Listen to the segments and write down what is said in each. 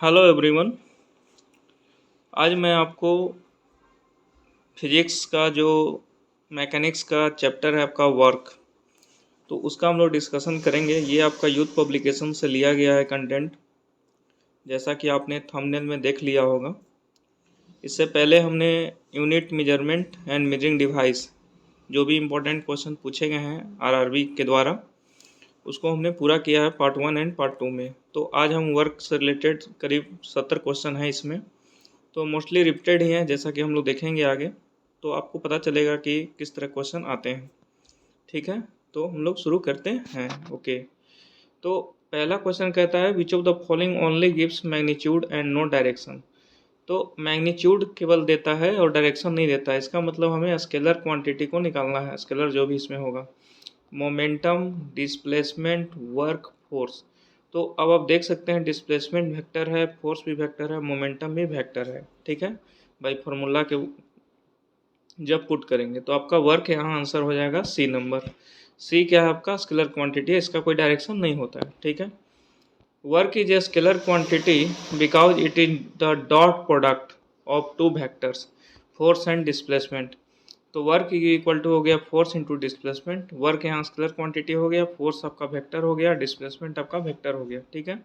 Hello everyone. आज मैं आपको फिजिक्स का जो मैकेनिक्स का चैप्टर है आपका वर्क, तो उसका हम लोग डिस्कशन करेंगे। ये आपका यूथ पब्लिकेशन से लिया गया है कंटेंट, जैसा कि आपने थंबनेल में देख लिया होगा। इससे पहले हमने unit measurement and measuring device, जो भी इम्पोर्टेंट क्वेश्चन पूछे गए हैं आरआरबी के द्वारा, उसको हमने पूरा किया है पार्ट 1 एंड पार्ट 2 में। तो आज हम वर्क से रिलेटेड करीब 70 क्वेश्चन हैं इसमें, तो मोस्टली रिपीटेड ही हैं, जैसा कि हम लोग देखेंगे आगे। तो आपको पता चलेगा कि किस तरह क्वेश्चन आते हैं। ठीक है, तो हम लोग शुरू करते हैं। ओके, तो पहला क्वेश्चन कहता है which of the following only gives magnitude and no direction. तो मैग्नीट्यूड केवल देता है और डायरेक्शन नहीं देता है। इसका मतलब हमें स्केलर क्वांटिटी को निकालना है, स्केलर जो भी इसमें होगा। Momentum, displacement, work, force. तो अब आप देख सकते हैं डिस्प्लेसमेंट वेक्टर है, फोर्स भी वेक्टर है, मोमेंटम भी वेक्टर है। ठीक है, बाई फार्मूला के जब पुट करेंगे तो आपका वर्क यहाँ आंसर हो जाएगा सी नंबर। सी क्या है आपका स्केलर क्वांटिटी है, इसका कोई डायरेक्शन नहीं होता है। ठीक है, work is a scalar quantity because it is the dot product of two vectors, force and displacement. तो वर्क इक्वल टू हो गया फोर्स इंटू डिस्प्लेसमेंट। वर्क यहाँ स्केलर क्वांटिटी हो गया, फोर्स आपका वेक्टर हो गया, डिस्प्लेसमेंट आपका वेक्टर हो गया। ठीक है,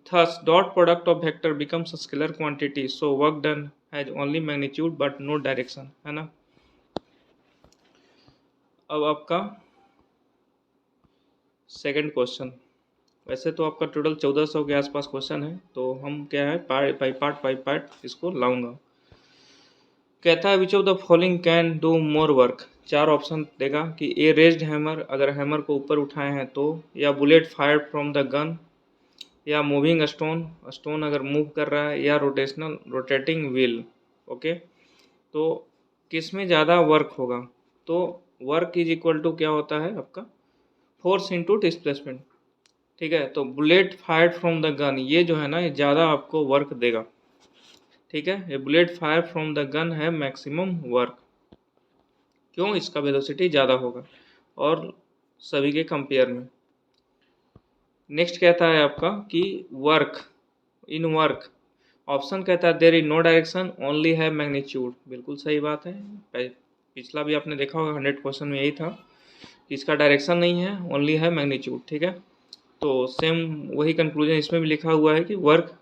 thus dot product of vector becomes a scalar quantity, so work done has only magnitude but no direction, है ना। अब आपका सेकंड क्वेश्चन। वैसे तो आपका टोटल 1400 के आसपास क्वेश्चन है, तो हम क्या है बाई पार्ट इसको लाऊंगा। कहता है which of the following can do more work. चार ऑप्शन देगा कि ए रेज्ड हैमर, अगर हैमर को ऊपर उठाए हैं तो, या bullet fired from the gun, या मूविंग स्टोन, स्टोन अगर मूव कर रहा है, या रोटेटिंग व्हील। ओके, तो किस में ज़्यादा वर्क होगा। तो वर्क इज इक्वल टू क्या होता है आपका फोर्स इंटू डिस्प्लेसमेंट। ठीक है, तो bullet fired from the gun, ये जो है ना ये ज़्यादा आपको वर्क देगा। ठीक है, ये bullet fire from the gun है मैक्सिमम वर्क। क्यों, इसका वेलोसिटी ज़्यादा होगा और सभी के कंपेयर में। नेक्स्ट कहता है आपका कि वर्क, इन वर्क ऑप्शन कहता है there is no direction only है मैग्नीट्यूड। बिल्कुल सही बात है, पिछला भी आपने देखा होगा 100 क्वेश्चन में यही था कि इसका डायरेक्शन नहीं है, ओनली है मैग्नीट्यूड। ठीक है, तो सेम वही कंक्लूजन इसमें भी लिखा हुआ है कि work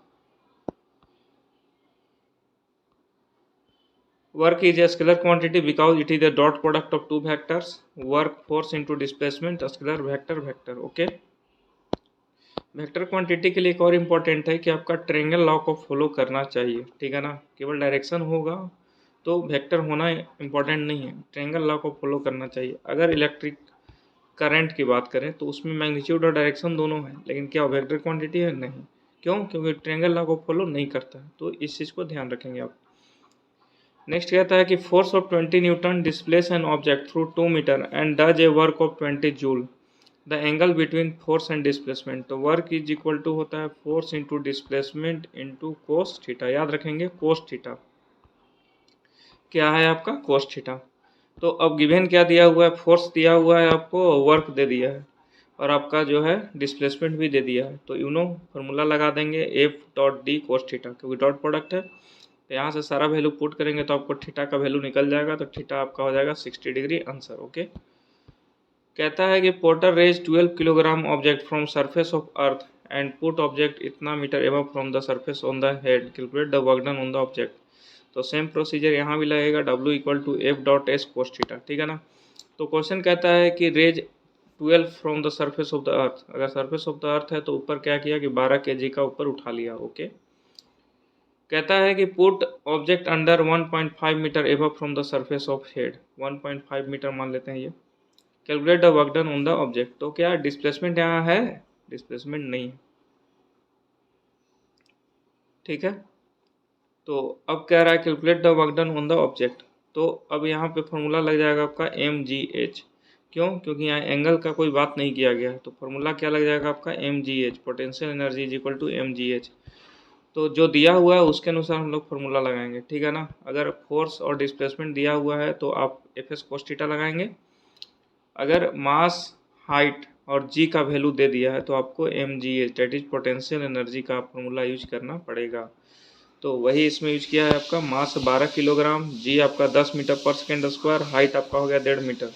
is a scalar quantity because it is a dot product of two vectors. Work, force into displacement, scalar vector. Okay, vector quantity के लिए एक और इम्पोर्टेंट है कि आपका ट्रायंगल लॉ को फॉलो करना चाहिए। ठीक है ना, केवल डायरेक्शन होगा तो वेक्टर होना इम्पोर्टेंट नहीं है, ट्रायंगल लॉ को फॉलो करना चाहिए। अगर इलेक्ट्रिक करंट की बात करें तो उसमें मैग्नीट्यूड और डायरेक्शन दोनों है, लेकिन क्या वेक्टर क्वांटिटी है, नहीं। क्यों, क्योंकि ट्रायंगल लॉ को फॉलो नहीं करता है। तो इस चीज़ को ध्यान रखेंगे आप। नेक्स्ट कहता है कि force of 20 newton displace an object through 2 metre and does a work of 20 joule. The angle between force and displacement. तो वर्क इज इक्वल टू होता है force into displacement into cos theta. याद रखेंगे cos theta क्या है आपका, cos theta. तो अब गिवन क्या दिया हुआ है, फोर्स दिया हुआ है आपको, वर्क दे दिया है, और आपका जो है डिस्प्लेसमेंट भी दे दिया है। तो यूनो फार्मूला लगा देंगे F dot d cos theta, क्योंकि डॉट प्रोडक्ट है। तो यहाँ से सारा वैल्यू पुट करेंगे तो आपको थीटा का वैल्यू निकल जाएगा, तो थीटा आपका हो जाएगा 60 डिग्री आंसर। ओके, कहता है कि porter raise 12 kilogram object from surface of earth and put object इतना metre above from the surface on the head, calculate the work done on the object. तो सेम प्रोसीजर यहाँ भी लगेगा, W equal to F dot S cos theta. ठीक है ना, तो question कहता है कि raise 12 from the surface of the earth. अगर सरफेस ऑफ द अर्थ है तो ऊपर क्या किया कि 12 kg का ऊपर उठा लिया। ओके, कहता है कि put object under 1.5 metre above from the surface of head, 1.5 metre मान लेते हैं ये। Calculate the work done on the object. तो क्या डिस्प्लेसमेंट यहाँ है, डिस्प्लेसमेंट नहीं है। ठीक है, तो अब कह रहा है calculate the work done on the object. तो अब यहाँ पे फॉर्मूला लग जाएगा आपका MGH। क्यों, क्योंकि यहाँ एंगल का कोई बात नहीं किया गया है, तो फॉर्मूला क्या लग जाएगा आपका MGH, potential energy is equal to MGH। तो जो दिया हुआ है उसके अनुसार हम लोग फॉर्मूला लगाएंगे। ठीक है ना, अगर फोर्स और डिस्प्लेसमेंट दिया हुआ है तो आप एफ एस कोस थीटा लगाएंगे। अगर मास, हाइट और g का वैल्यू दे दिया है, तो आपको mgh that is potential energy का फॉर्मूला यूज करना पड़ेगा। तो वही इसमें यूज किया है आपका मास 12 किलोग्राम, जी आपका 10 मीटर पर सेकेंड स्क्वायर, हाइट आपका हो गया 1.5 मीटर।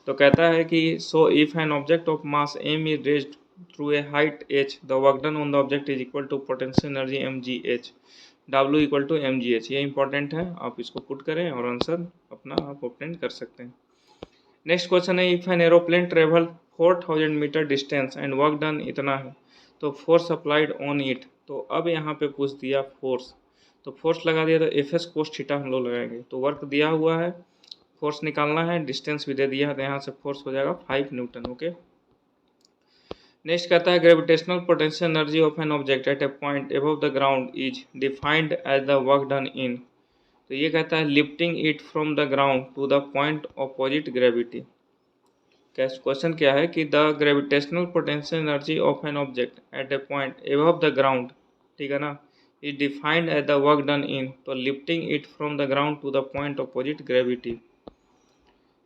तो कहता है कि so if an object of mass m is raised through a height h, the work done on the object is equal to potential energy mgh, w equal to mgh। ये important है, आप इसको put करें और answer अपना आप obtain कर सकते हैं। नेक्स्ट क्वेश्चन है, if an aeroplane travel 4000 metre distance and work done इतना है, तो फोर्स अप्लाइड ऑन इट। तो अब यहाँ पे पूछ दिया फोर्स, तो फोर्स लगा दिया, तो एफ एस कोस थीटा हम लोग लगाएंगे। तो वर्क दिया हुआ है, फोर्स निकालना है, डिस्टेंस भी दे दिया है, तो यहाँ से फोर्स हो जाएगा 5 न्यूटन। ओके, नेक्स्ट कहता है gravitational potential energy of an object at a point above the ground is defined as the work done in. तो ये कहता है lifting it from the ground to the point opposite gravity. Question क्या है कि the gravitational potential energy of an object at a point above the ground, ठीक है ना, is defined as the work done in, तो lifting it from the ground to the point opposite gravity.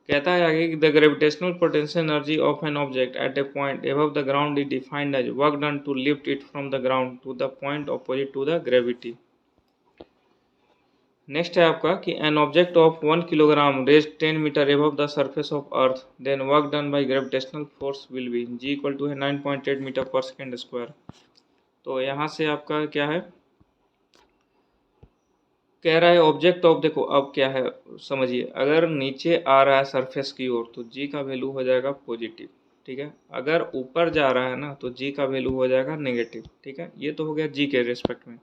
कहता है आगे कि the gravitational potential energy of an object at a point above the ground is defined as work done to lift it from the ground to the point opposite to the gravity. Next है आपका कि an object of 1 kilogram raise 10 metre above the surface of earth, then work done by gravitational force will be g equal to है 9.8 metre पर second square. तो यहाँ से आपका क्या है, कह रहा है ऑब्जेक्ट ऑफ, देखो अब क्या है समझिए, अगर नीचे आ रहा है सरफेस की ओर तो जी का वैल्यू हो जाएगा पॉजिटिव, ठीक है। अगर ऊपर जा रहा है ना तो जी का वैल्यू हो जाएगा नेगेटिव, ठीक है। ये तो हो गया जी के रेस्पेक्ट में।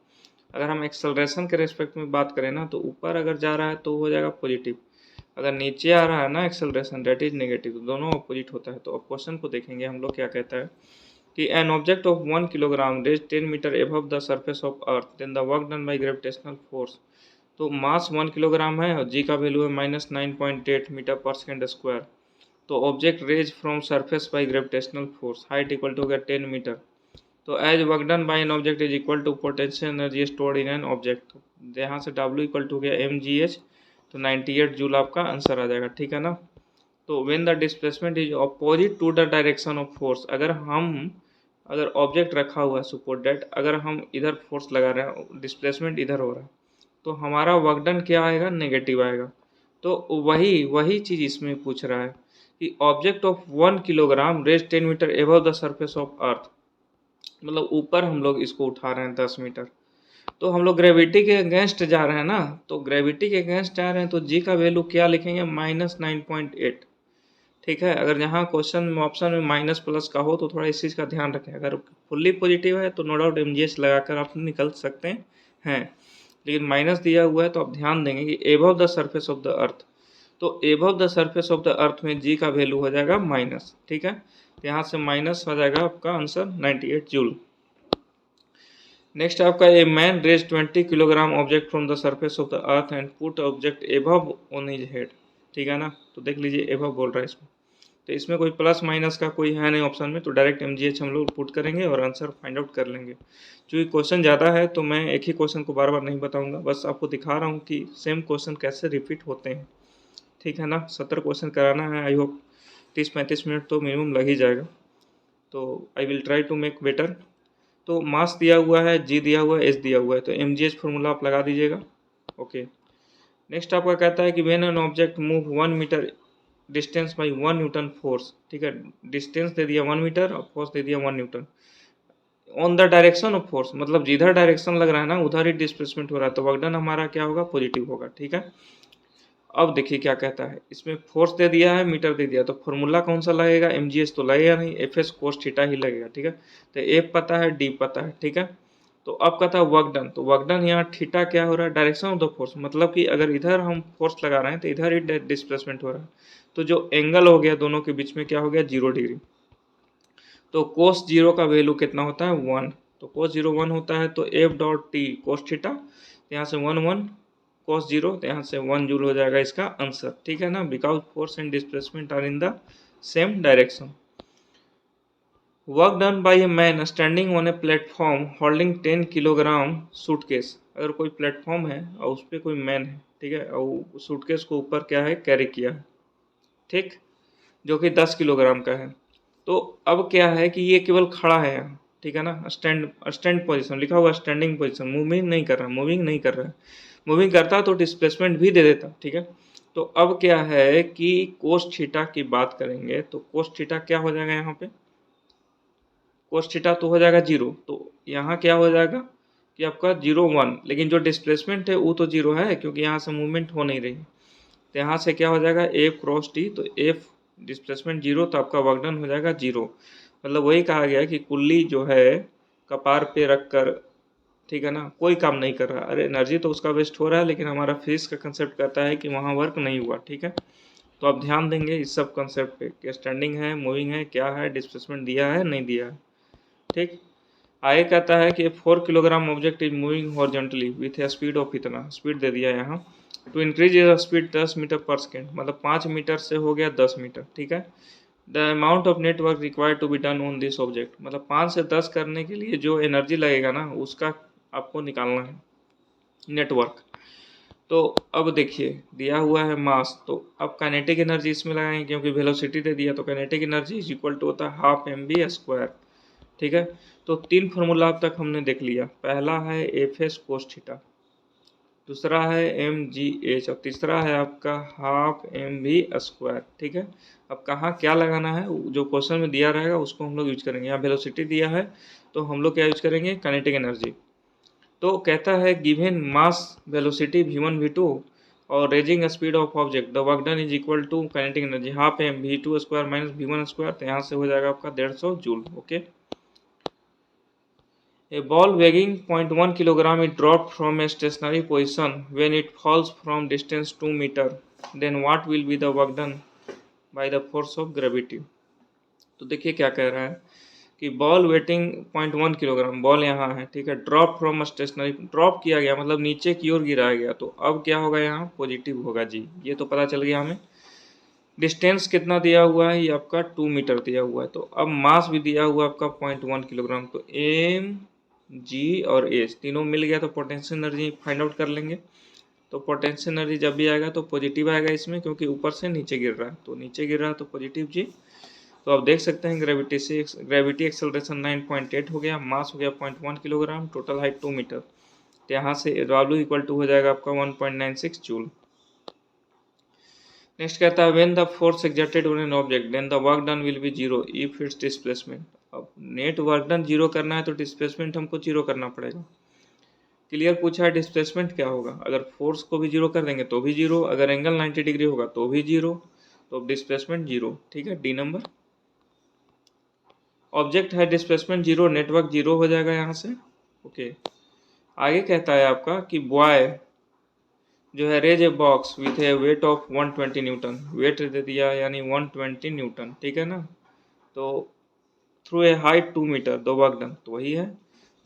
अगर हम एक्सेलरेशन के रेस्पेक्ट में बात करें ना तो ऊपर अगर जा रहा है तो हो जाएगा पॉजिटिव, अगर नीचे आ रहा है ना एक्सेलरेशन डेट इज नेगेटिव, तो दोनों अपोजिट होता है। तो अब क्वेश्चन को देखेंगे हम लोग, क्या कहता है कि an object of 1 kilogram raise 10 metre above the surface of earth, then the work done by gravitational force. तो मास 1 किलोग्राम है और जी का वैल्यू है -9.8 मीटर पर सेकेंड स्क्वायर। तो object raise from surface by gravitational force, height equal to हो गया 10 metre. तो as work done by an object is equal to potential energy stored in an object, यहाँ से W इक्वल टू हो गया mgh, तो 98 joule आपका answer आ जाएगा, ठीक है ना। तो when the displacement is opposite to the direction of force, अगर ऑब्जेक्ट रखा हुआ है सपोज दैट, अगर हम इधर फोर्स लगा रहे हैं, डिस्प्लेसमेंट इधर हो रहा है, तो हमारा वर्क डन क्या आएगा, नेगेटिव आएगा। तो वही चीज़ इसमें पूछ रहा है कि object of 1 kilogram raise 10 metre above the surface of earth, मतलब ऊपर हम लोग इसको उठा रहे हैं 10 मीटर, तो हम लोग ग्रेविटी के अगेंस्ट जा रहे हैं ना, तो ग्रेविटी के अगेंस्ट जा रहे हैं तो जी का वैल्यू क्या लिखेंगे, -9.8, ठीक है। अगर यहाँ क्वेश्चन में ऑप्शन में माइनस प्लस का हो तो थोड़ा इस चीज़ का ध्यान रखें, अगर फुल्ली पॉजिटिव है तो नो डाउट mgh लगाकर आप निकल सकते हैं, लेकिन माइनस दिया हुआ है तो आप ध्यान देंगे कि above the surface of the earth, तो above the surface of the earth में जी का वैल्यू हो जाएगा माइनस, ठीक है। तो यहाँ से माइनस हो जाएगा आपका आंसर 98 जूल। नेक्स्ट आपका a man raise 20 kilogram object from the surface of the earth and put object above on his head, ठीक है ना। तो देख लीजिए एबव बोल रहा है इसमें, तो इसमें कोई प्लस माइनस का कोई है नहीं ऑप्शन में, तो डायरेक्ट mgh हम लोग पुट करेंगे और आंसर फाइंड आउट कर लेंगे। क्योंकि क्वेश्चन ज़्यादा है तो मैं एक ही क्वेश्चन को बार बार नहीं बताऊंगा, बस आपको दिखा रहा हूँ कि सेम क्वेश्चन कैसे रिपीट होते हैं, ठीक है ना। 70 क्वेश्चन कराना है, आई होप 30-35 मिनट तो मिनिमम लग ही जाएगा, तो I will try to make better. तो मास दिया हुआ है, जी दिया हुआ है, एच दिया हुआ है, तो mgh फॉर्मूला आप लगा दीजिएगा। ओके, नेक्स्ट आपका कहता है कि when an object move 1 metre distance by 1 newton force, ठीक है, डिस्टेंस दे दिया 1 मीटर और फोर्स दे दिया 1 Newton on the direction of force, मतलब जिधर डायरेक्शन लग रहा है ना उधर ही डिस्प्लेसमेंट हो रहा है, तो वर्क डन हमारा क्या होगा, पॉजिटिव होगा, ठीक है। अब देखिए क्या कहता है, इसमें फोर्स दे दिया है, मीटर दे दिया, तो फॉर्मूला कौन सा लगेगा, mgh तो लगेगा नहीं, एफ एस कोस थीटा ही लगेगा, ठीक है। तो एफ पता है, डी पता है, ठीक है। तो अब कहता है वर्क डन, तो वर्क डन यहाँ थीटा क्या हो रहा है, डायरेक्शन ऑफ द फोर्स, मतलब कि अगर इधर हम फोर्स लगा रहे हैं तो इधर ही डिस्प्लेसमेंट हो रहा है, तो जो एंगल हो गया दोनों के बीच में क्या हो गया, 0 डिग्री। तो कोस 0 का वैल्यू कितना होता है, 1, तो कोस 0 1 होता है, तो F dot T cos theta, यहाँ से 1 कोस 0, तो यहाँ से 1 जूल हो जाएगा इसका आंसर, ठीक है ना। Because force and displacement are in the same direction. Work done by a man standing on a platform holding 10 kilogram suitcase, अगर कोई प्लेटफॉर्म है और उस पर कोई मैन है, ठीक है, और सूटकेस को ऊपर क्या है, कैरी किया है, ठीक, जो कि 10 किलोग्राम का है। तो अब क्या है कि ये केवल खड़ा है यहाँ, ठीक है ना, स्टैंड पोजीशन लिखा हुआ, स्टैंडिंग पोजीशन, मूविंग नहीं कर रहा, मूविंग नहीं कर रहा है। मूविंग करता तो डिस्प्लेसमेंट भी दे देता, ठीक है। तो अब क्या है कि कोस थीटा की बात करेंगे तो कोस थीटा क्या हो जाएगा यहाँ पे, कोस थीटा तो हो जाएगा 0। तो यहाँ क्या हो जाएगा कि आपका 0 1, लेकिन जो डिस्प्लेसमेंट है वो तो 0 है क्योंकि यहाँ से मूवमेंट हो नहीं रही। तो यहाँ से क्या हो जाएगा एफ क्रॉस टी, तो एफ डिस्प्लेसमेंट 0, तो आपका वर्क डन हो जाएगा 0। मतलब वही कहा गया कि कुल्ली जो है कपार पे रख कर, ठीक है ना, कोई काम नहीं कर रहा, अरे एनर्जी तो उसका वेस्ट हो रहा है, लेकिन हमारा फिजिक्स का कंसेप्ट कहता है कि वहाँ वर्क नहीं हुआ, ठीक है। तो आप ध्यान देंगे इस सब कंसेप्ट पे कि स्टैंडिंग है, मूविंग है, क्या है, डिस्प्लेसमेंट दिया है नहीं दिया है, ठीक। आगे कहता है कि 4 kilogram object is moving horizontally with a speed of इतना, स्पीड दे दिया यहाँ। To increase is speed 10 metre पर सेकेंड, मतलब 5 मीटर से हो गया 10 मीटर, ठीक है। The amount of net work required to be done on this object, मतलब 5 से 10 करने के लिए जो एनर्जी लगेगा ना उसका आपको निकालना है नेटवर्क। तो अब देखिए दिया हुआ है मास, तो अब काइनेटिक एनर्जी इसमें लगाएंगे क्योंकि वेलोसिटी दे दिया, तो kinetic energy is equal to होता है हाफ mv², ठीक है। तो 3 फार्मूला अब तक हमने देख लिया, पहला है एफ एस कोस थीटा, दूसरा है mgh, और तीसरा है आपका हाफ mv², ठीक है। अब कहाँ क्या लगाना है जो क्वेश्चन में दिया रहेगा उसको हम लोग यूज करेंगे। यहाँ वेलोसिटी दिया है तो हम लोग क्या यूज करेंगे, काइनेटिक एनर्जी। तो कहता है given mass velocity v1 v2 और raising speed of object the work done is equal to kinetic energy half mv² minus v1², तो यहाँ से हो जाएगा आपका 150 joule, okay. A ball weighing 0.1 kilogram is dropped from a stationary position when it falls from distance 2 meter. Then what will be the work done by the force of gravity? तो देखिए क्या कह रहा है कि बॉल वेटिंग 0.1 किलोग्राम, बॉल यहाँ है, ठीक है, ड्रॉप फ्रॉम स्टेशनरी, ड्रॉप किया गया मतलब नीचे की ओर गिराया गया, तो अब क्या होगा यहाँ पॉजिटिव होगा जी, ये तो पता चल गया हमें। डिस्टेंस कितना दिया हुआ है, ये आपका 2 मीटर दिया हुआ है। तो अब मास भी दिया हुआ है आपका 0.1 किलोग्राम, तो एम जी और एच तीनों मिल गया, तो पोटेंशियल एनर्जी फाइंड आउट कर लेंगे। तो पोटेंशियल एनर्जी जब भी आएगा तो पॉजिटिव आएगा इसमें, क्योंकि ऊपर से नीचे गिर रहा है, तो नीचे गिर रहा है तो पॉजिटिव जी। तो आप देख सकते हैं ग्रेविटी एक्सेलरेशन 9.8 हो गया, मास हो गया 0.1 किलोग्राम, टोटल हाइट 2 मीटर। तो यहाँ से W इक्वल टू हो जाएगा आपका 1.96 जूल। नेक्स्ट कहता है when the force exerted on an object then the work done will be 0 if its displacement. अब नेट वर्क डन 0 करना है तो डिस्प्लेसमेंट हमको 0 करना पड़ेगा। क्लियर पूछा है डिस्प्लेसमेंट क्या होगा, अगर फोर्स को भी 0 कर देंगे तो भी 0, अगर एंगल 90 डिग्री होगा तो भी 0, तो डिस्प्लेसमेंट 0, ठीक है, डी नंबर। ऑब्जेक्ट है डिस्प्लेसमेंट 0, नेटवर्क 0 हो जाएगा यहाँ से, ओके। आगे कहता है आपका कि बॉय जो है raise a box with a weight of 120 newton, weight दे दिया यानी 120 न्यूटन, ठीक है ना। तो थ्रू ए हाइट 2 मीटर दो वर्क डन, तो वही है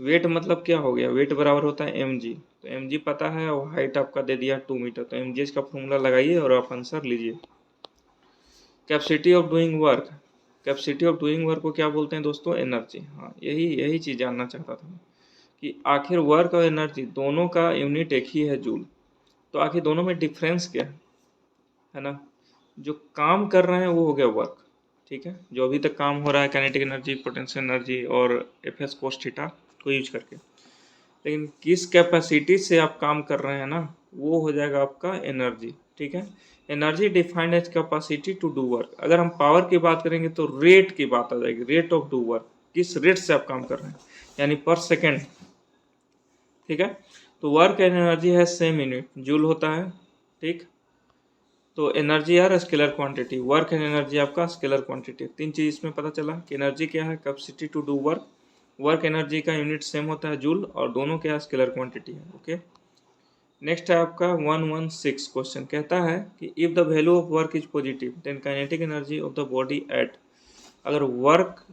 वेट, मतलब क्या हो गया, वेट बराबर होता है mg, तो mg पता है और हाइट आपका दे दिया 2 मीटर, तो mg का फॉर्मूला लगाइए और आप आंसर लीजिए। Capacity of doing work, capacity of doing work को क्या बोलते हैं दोस्तों, एनर्जी। हाँ यही चीज़ जानना चाहता था कि आखिर वर्क और एनर्जी दोनों का यूनिट एक ही है जूल, तो आखिर दोनों में डिफरेंस क्या है ना। जो काम कर रहे हैं वो हो गया वर्क, ठीक है, जो अभी तक काम हो रहा है काइनेटिक एनर्जी, पोटेंशियल एनर्जी और एफ एस कोस थीटा को यूज करके, लेकिन किस कैपेसिटी से आप काम कर रहे हैं ना वो हो जाएगा आपका एनर्जी, ठीक है। Energy defined as capacity to do work. अगर हम पावर की बात करेंगे तो रेट की बात आ जाएगी, रेट ऑफ डू वर्क, किस रेट से आप काम कर रहे हैं यानी पर सेकेंड, ठीक है। तो वर्क एंड एनर्जी है सेम यूनिट, जूल होता है, ठीक। तो एनर्जी यार scalar quantity, work and energy आपका स्केलर क्वांटिटी, तीन चीज इसमें पता चला कि एनर्जी क्या है capacity to do work, work energy का यूनिट सेम होता है जूल, और दोनों क्या स्केलर क्वांटिटी है, ओके। नेक्स्ट है आपका 116 क्वेश्चन, कहता है कि if the value of work is positive then kinetic energy of the body at, अगर वर्क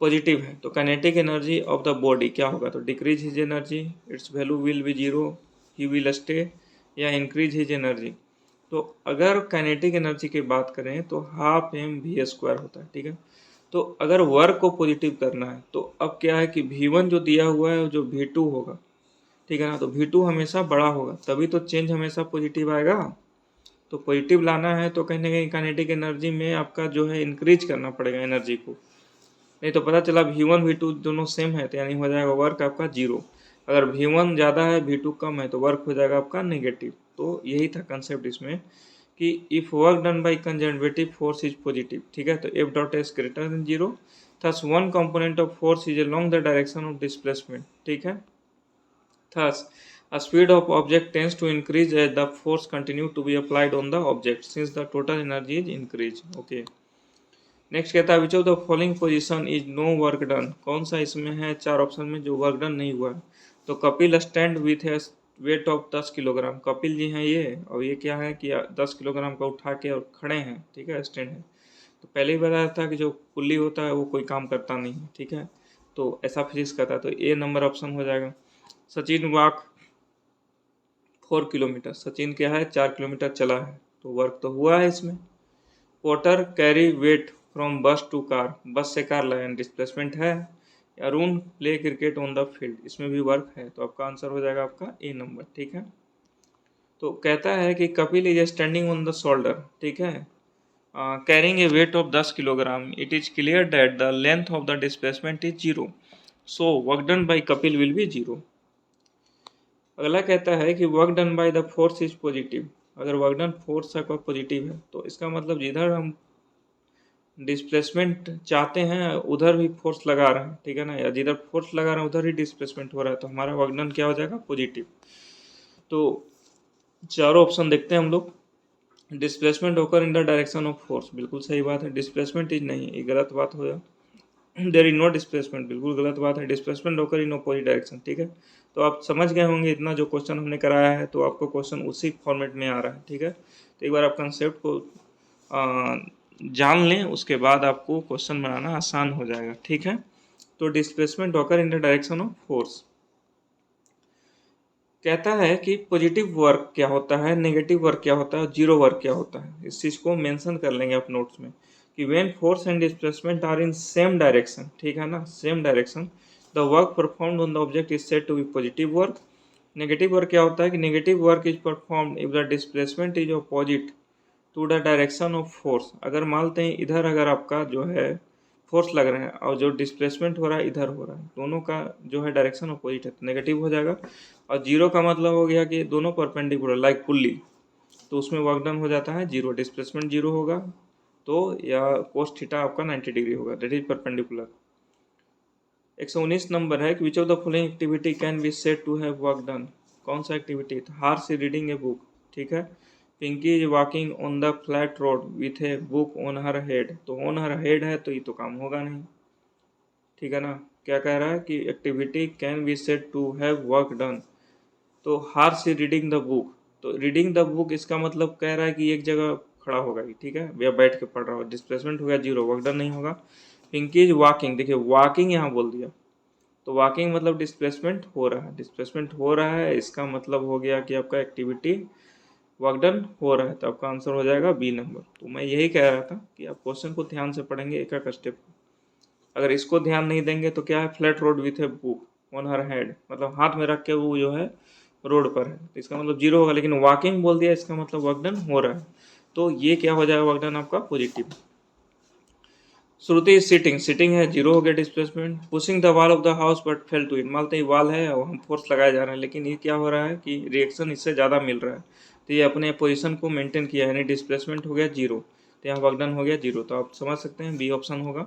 पॉजिटिव है तो kinetic energy of the body क्या होगा, तो decrease his energy, it's value will be 0, he will stay, या increase his energy. तो अगर kinetic energy की बात करें तो हाफ mv² होता है, ठीक है। तो अगर वर्क को पॉजिटिव करना है तो अब क्या है कि v1 जो दिया हुआ है जो v2 होगा, ठीक है ना, तो v2 हमेशा बड़ा होगा तभी तो चेंज हमेशा पॉजिटिव आएगा। तो पॉजिटिव लाना है तो कहीं ना कहीं काइनेटिक एनर्जी में आपका जो है इंक्रीज करना पड़ेगा एनर्जी को, नहीं तो पता चला V1 V2 दोनों सेम है तो यानी हो जाएगा वर्क आपका जीरो। अगर V1 ज़्यादा है V2 कम है तो वर्क हो जाएगा आपका नेगेटिव। तो यही था कंसेप्ट इसमें कि if work done by conservative force is positive, ठीक है, तो F dot S greater than zero, thus one component of force is along the direction of displacement, ठीक है। Thus, a speed of object tends to increase as the force continue to be applied on the object since the total energy is increased. Okay. Next कहता है which of the following position is no work done, कौन सा इसमें है चार option में जो work done नहीं हुआ है। तो कपिल स्टैंड विथ है weight of 10 kilogram, Kapil ji हैं ये, और ये क्या है कि 10 किलोग्राम का उठा के और खड़े हैं, ठीक है, स्टैंड है। तो पहले ही बताया था कि जो पुल्ली होता है वो कोई काम करता नहीं है, ठीक है, तो ऐसा फिजिक्स का था, तो ए नंबर ऑप्शन हो जाएगा। सचिन वॉक 4 किलोमीटर, सचिन क्या है 4 किलोमीटर चला है, तो वर्क तो हुआ है इसमें। पोर्टर कैरी वेट फ्रॉम बस टू कार, बस से कार लाए, डिस्प्लेसमेंट है। Arun play cricket on the field, इसमें भी वर्क है, तो आपका आंसर हो जाएगा आपका ए नंबर, ठीक है। तो कहता है कि Kapil is standing on the shoulder, ठीक है, carrying a weight of 10 kilogram, it is clear that the length of the displacement is zero, so work done by Kapil will be zero. अगला कहता है कि work done by the force is positive, अगर work done force का positive है तो इसका मतलब जिधर हम डिस्प्लेसमेंट चाहते हैं उधर भी फोर्स लगा रहे हैं, ठीक है ना, या जिधर फोर्स लगा रहे हैं उधर ही डिस्प्लेसमेंट हो रहा है, तो हमारा वर्क डन क्या हो जाएगा पॉजिटिव। तो चारों ऑप्शन देखते हैं हम लोग। डिस्प्लेसमेंट होकर इन द डायरेक्शन ऑफ फोर्स, बिल्कुल सही बात है, डिस्प्लेसमेंट इज नहीं, ये गलत बात हो जाए। देयर इज नो डिस्प्लेसमेंट, बिल्कुल गलत बात है, डिस्प्लेसमेंट होकर इन अपोजिट डायरेक्शन, ठीक है। तो आप समझ गए होंगे इतना जो क्वेश्चन हमने कराया है, तो आपको क्वेश्चन उसी फॉर्मेट में आ रहा है, ठीक है। तो एक बार आप कंसेप्ट को जान लें, उसके बाद आपको क्वेश्चन बनाना आसान हो जाएगा, ठीक है। तो डिस्प्लेसमेंट होकर इन द डायरेक्शन ऑफ फोर्स कहता है कि पॉजिटिव वर्क क्या होता है, नेगेटिव वर्क क्या होता है, जीरो वर्क क्या होता है। इस चीज़ को मेंशन कर लेंगे आप नोट्स में कि when force and displacement are in same direction, ठीक है ना, same direction, the work performed on the object is said to be positive work. Negative work क्या होता है कि negative work is performed if the displacement is opposite to the direction of force. अगर मानते हैं इधर अगर आपका जो है फोर्स लग रहा है और जो डिस्प्लेसमेंट हो रहा है इधर हो रहा है, दोनों का जो है डायरेक्शन अपोजिट है तो नेगेटिव हो जाएगा। और जीरो का मतलब हो गया कि दोनों परपेंडिकुलर लाइक पुल्ली, तो उसमें वर्क डन हो जाता है जीरो, डिस्प्लेसमेंट जीरो होगा तो, या कोस थीटा आपका 90 डिग्री होगा, दैट इज परपेंडिकुलर। 119 नंबर है कि which of the following activity can be said to have work done, कौन सा activity, Harsh is reading a book, ठीक है। Pinky is walking on the flat road with a book on her head, तो on her head है तो ये तो काम होगा नहीं, ठीक है ना। क्या कह रहा है कि activity can be said to have work done, तो Harsh is reading the book, तो रीडिंग द बुक इसका मतलब कह रहा है कि एक जगह खड़ा होगा ही, ठीक है, या बैठ के पढ़ रहा हो, डिस्प्लेसमेंट हो गया जीरो, वर्क डन नहीं होगा। पिंकी इज वॉकिंग, देखिए वॉकिंग यहाँ बोल दिया, तो वॉकिंग मतलब डिस्प्लेसमेंट हो रहा है, डिस्प्लेसमेंट हो रहा है, इसका मतलब हो गया कि आपका एक्टिविटी वर्क डन हो रहा है, तो आपका आंसर हो जाएगा बी नंबर। तो मैं यही कह रहा था कि आप क्वेश्चन को ध्यान से पढ़ेंगे एक एक स्टेप, अगर इसको ध्यान नहीं देंगे तो क्या है, flat road with a book on her head, मतलब हाथ में रख के वो जो है रोड पर है, तो इसका मतलब जीरो होगा, लेकिन वॉकिंग बोल दिया इसका मतलब वर्क डन हो रहा है, तो ये क्या हो जाएगा वर्क डन आपका पॉजिटिव। श्रुति सीटिंग, सीटिंग है जीरो हो गया displacement. Pushing the wall of the house but fail to it, मानते ही वॉल है और हम फोर्स लगाए जा रहे हैं, लेकिन ये क्या हो रहा है कि रिएक्शन इससे ज़्यादा मिल रहा है, तो ये अपने पोजीशन को मेंटेन किया है, यानी डिस्प्लेसमेंट हो गया जीरो, तो यहाँ वर्क डन हो गया जीरो, तो आप समझ सकते हैं बी ऑप्शन होगा।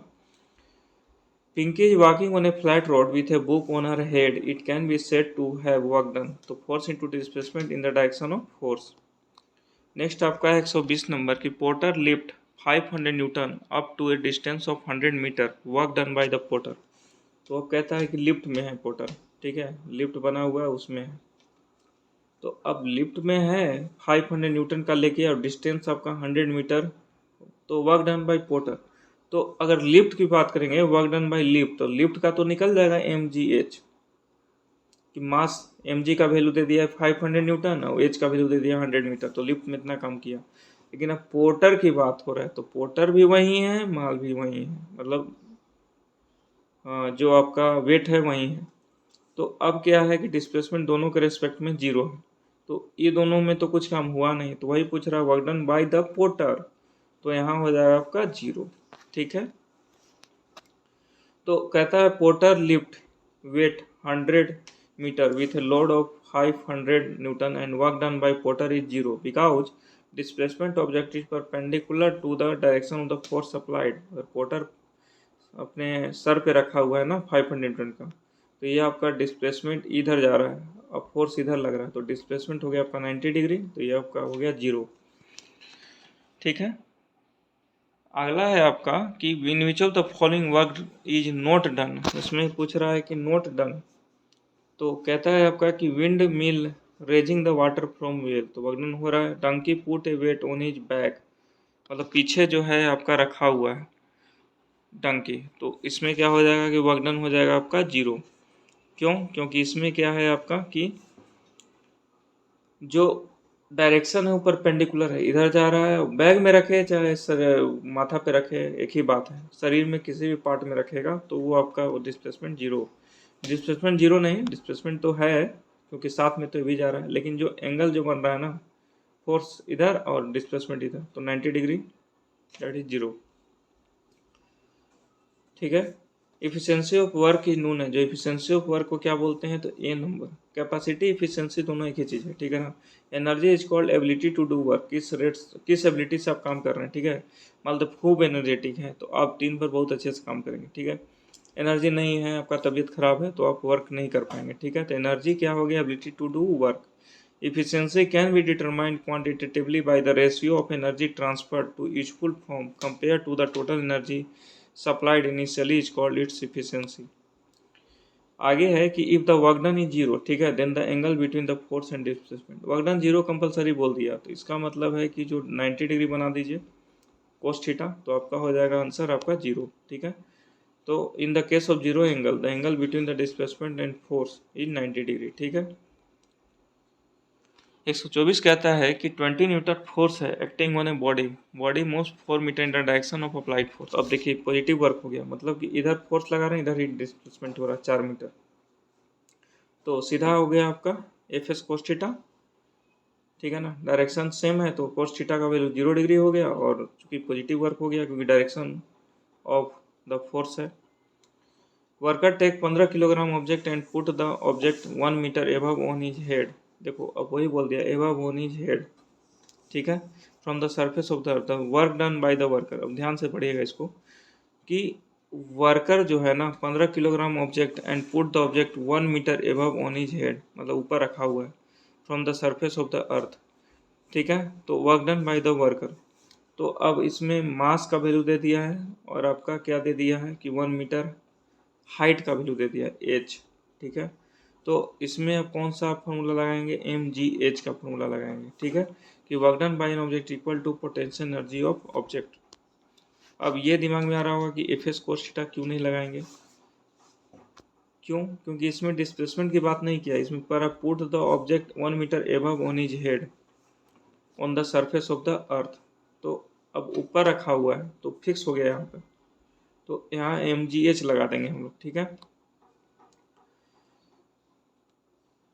Pinky is walking on a flat road with a book on her head, it can be said to have work done, तो force into displacement in the direction of force. Next आपका है 120 number की porter lift 500 newton up to a distance of 100 metre, work done by the porter. तो अब कहता है कि lift में है पोर्टर, ठीक है, लिफ्ट बना हुआ है उसमें है, तो अब लिफ्ट में है 500 न्यूटन का लेके और डिस्टेंस आपका 100 मीटर, तो वर्क डन बाय पोर्टर। तो अगर लिफ्ट की बात करेंगे वर्क डन बाय लिफ्ट, तो लिफ्ट का तो निकल जाएगा mgh, कि मास mg का वैल्यू दे दिया है 500 न्यूटन और h का वैल्यू दे दिया 100 मीटर, तो लिफ्ट में इतना काम किया। लेकिन अब पोर्टर की बात हो रहा है तो पोर्टर भी वही है, माल भी वही है, मतलब जो आपका वेट है वही है। तो अब क्या है कि डिस्प्लेसमेंट दोनों के रेस्पेक्ट में जीरो है, तो ये दोनों में तो कुछ काम हुआ नहीं, तो वही पूछ रहा है work done by the porter, तो यहाँ हो जाएगा आपका 0। ठीक है, तो कहता है porter lift weight 100 metre with a load of 500 newton and work done by porter is 0 because displacement object is perpendicular to the direction of the force applied. अगर पोर्टर अपने सर पे रखा हुआ है ना 500 न्यूटन का, तो ये आपका डिस्प्लेसमेंट इधर जा रहा है, अब फोर्स इधर लग रहा है, तो डिस्प्लेसमेंट हो गया आपका 90 डिग्री, तो ये आपका हो गया 0। ठीक है, अगला है आपका कि in which of the following work is not done, इसमें पूछ रहा है कि नॉट डन, तो कहता है आपका कि wind mill raising the water from well, तो वर्क डन हो रहा है। Donkey put a weight on his back, मतलब पीछे जो है आपका रखा हुआ है डंकी, तो इसमें क्या हो जाएगा कि वर्क डन हो जाएगा आपका 0। क्यों? क्योंकि इसमें क्या है आपका कि जो डायरेक्शन है वो परपेंडिकुलर है, इधर जा रहा है, बैग में रखे चाहे माथा पे रखे एक ही बात है, शरीर में किसी भी पार्ट में रखेगा तो वो आपका वो डिस्प्लेसमेंट 0, डिस्प्लेसमेंट 0 नहीं, डिस्प्लेसमेंट तो है क्योंकि साथ में तो भी जा रहा है, लेकिन जो एंगल जो बन रहा है ना, फोर्स इधर और डिस्प्लेसमेंट इधर, तो 90 डिग्री दैट इज 0। ठीक है, efficiency of work is known है, जो इफिशियंसी ऑफ वर्क को क्या बोलते हैं, तो ए नंबर। कैपेसिटी इफिशियंसी दोनों एक ही चीज़ है, ठीक है ना। Energy is called ability to do work, किस रेट किस एबिलिटी से आप काम कर रहे हैं, ठीक है। मतलब खूब एनर्जेटिक है तो आप दिन भर बहुत अच्छे से काम करेंगे, ठीक है। एनर्जी नहीं है, आपका तबीयत खराब है, तो आप वर्क नहीं कर पाएंगे, ठीक है। तो एनर्जी क्या हो गया, ability to do work. Efficiency can be determined quantitatively by the ratio of energy transferred to useful form compared to the total energy supplied initially is called its efficiency। आगे है कि if the work done is 0, ठीक है, then the angle between the force and displacement, work done 0 compulsory बोल दिया, तो इसका मतलब है कि जो 90 डिग्री बना दीजिए cos थीटा, तो आपका हो जाएगा आंसर आपका 0। ठीक है, तो in the case of 0 angle the angle between the displacement and force is 90 degree. ठीक है, 124 कहता है कि 20 न्यूटन फोर्स है acting on a body, body moves 4 metre in the direction of applied force. अब देखिए पॉजिटिव वर्क हो गया, मतलब कि इधर फोर्स लगा रहे हैं, इधर ही डिस्प्लेसमेंट हो रहा है 4 मीटर, तो सीधा हो गया आपका एफ एस कोस थीटा। ठीक है ना, डायरेक्शन सेम है तो कोस थीटा का वैल्यू 0 डिग्री हो गया, और चूंकि पॉजिटिव वर्क हो गया क्योंकि डायरेक्शन ऑफ द फोर्स है। Worker take 15 kilogram object and put the object 1 metre above on his head, देखो अब वही बोल दिया एबव ऑन हिज हेड, ठीक है, from the surface of the earth, work done by the worker. अब ध्यान से पढ़िएगा इसको कि वर्कर जो है ना 15 kilogram object and put the object 1 metre above on his head, मतलब ऊपर रखा हुआ है, from the surface of the earth, ठीक है, तो work done by the worker. तो अब इसमें मास का वैल्यू दे दिया है और आपका क्या दे दिया है कि 1 मीटर हाइट का वैल्यू दे दिया है एच। ठीक है, तो इसमें अब कौन सा फॉर्मूला लगाएंगे, एम जी एच का फॉर्मूला लगाएंगे। ठीक है, कि work done by an object equal to potential energy of object. अब ये दिमाग में आ रहा होगा कि एफ एस कोस थीटा क्यों नहीं लगाएंगे, क्यों, क्योंकि इसमें डिस्प्लेसमेंट की बात नहीं किया, इसमें पर put the object 1 metre above on his head on the surface of the earth, तो अब ऊपर रखा हुआ है तो फिक्स हो गया यहाँ पे, तो यहाँ एम जी एच लगा देंगे हम लोग। ठीक है,